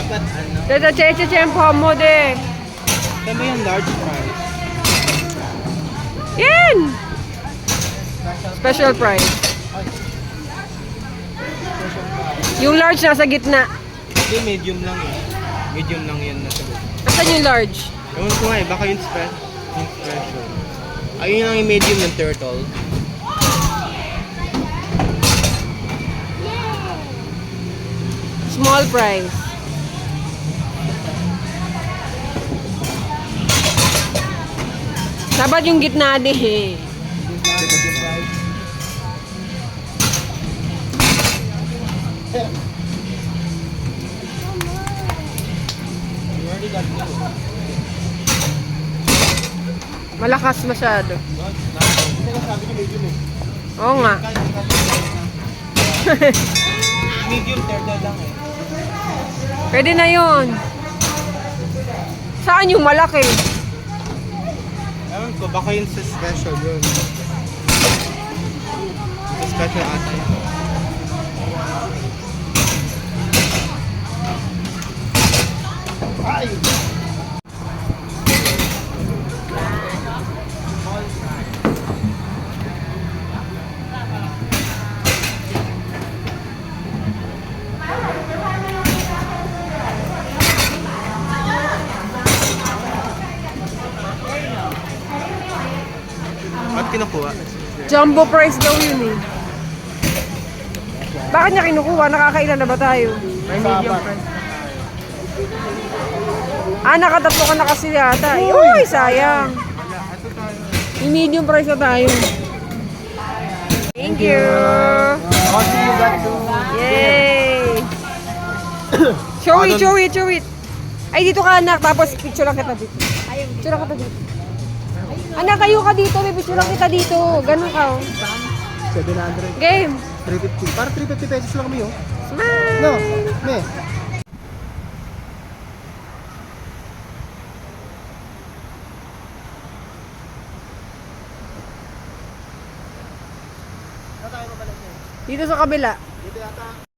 Dapat ano? Teta Cheche Chempo mo de. Ito ba yung large price? Yan! Special price. Yung large nasa gitna. Hindi, medium lang eh. Medium lang yan nasa loob. Asan yung large? Ewan ko nga eh, baka yung special. Ayun lang yung medium ng turtle. Small price. Dapat yung gitna din. Malakas masyado. Oo nga. Medium turtle lang eh. Pwede na yun. Saan yung malaki? Ewan ko, baka yun sa special yun. Sa special ata yun. Ay! Ba't kinukuha? Jumbo price daw yun eh. Bakit niya kinukuha? Nakakailan na ba tayo? May medium price. Ah, nakatatlo ka na kasi yata. Uy, sayang. Yung medium price na tayo. Thank you. Yay! Show it, show it, show it. Ay, dito ka anak. Tapos picture lang kita dito. Picture lang kita dito. Anak, kayo ka dito. May picture lang kita dito. Ganun ka. 700. Game. 350. Para 350 pesos lang kami oh. Smile. No, me. Dito sa kabila. Dito yata.